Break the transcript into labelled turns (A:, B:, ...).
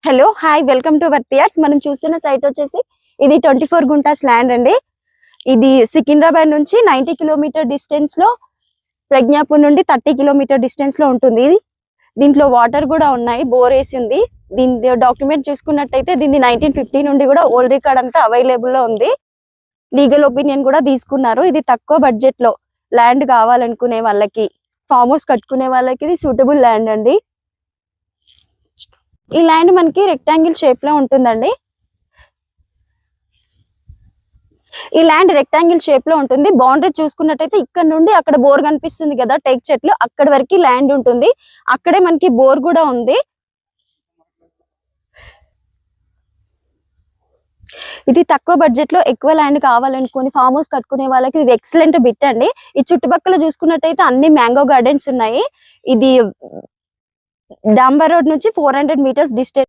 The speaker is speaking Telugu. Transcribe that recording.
A: హలో హాయ్ వెల్కమ్ టు వర్తియార్స్. మనం చూస్తున్న సైట్ వచ్చేసి ఇది 24 గుంటాస్ ల్యాండ్ అండి. ఇది సికింద్రాబాద్ నుంచి 90 కిలోమీటర్ డిస్టెన్స్ లో, ప్రజ్ఞాపూర్ నుండి 30 కిలోమీటర్ డిస్టెన్స్ లో ఉంటుంది. దీంట్లో వాటర్ కూడా ఉన్నాయి, బోర్ వేసి ఉంది. దీని డాక్యుమెంట్ చూసుకున్నట్టయితే దీన్ని 1950 నుండి కూడా ఓల్డ్ రికార్డ్ అంతా అవైలబుల్ లో ఉంది. లీగల్ ఒపీనియన్ కూడా తీసుకున్నారు. ఇది తక్కువ బడ్జెట్ లో ల్యాండ్ కావాలనుకునే వాళ్ళకి, ఫామ్ హౌస్ కట్టుకునే వాళ్ళకి ఇది సూటబుల్ ల్యాండ్ అండి. ఈ ల్యాండ్ మనకి రెక్టాంగిల్ షేప్ లో ఉంటుందండి. ఈ ల్యాండ్ రెక్టాంగిల్ షేప్ లో ఉంటుంది. బౌండరీ చూసుకున్నట్టయితే ఇక్కడ నుండి అక్కడ బోర్ కనిపిస్తుంది కదా, టేక్ చెట్లు, అక్కడ వరకు ల్యాండ్ ఉంటుంది. అక్కడే మనకి బోర్ కూడా ఉంది. ఇది తక్కువ బడ్జెట్ లో ఎక్కువ ల్యాండ్ కావాలనుకుని ఫామ్ హౌస్ కట్టుకునే వాళ్ళకి ఇది ఎక్సలెంట్ బిట్ అండి. ఈ చుట్టుపక్కల చూసుకున్నట్టయితే అన్ని మ్యాంగో గార్డెన్స్ ఉన్నాయి. ఇది డాంబర్ రోడ్ నుంచి 400 మీటర్స్ డిస్టెన్స్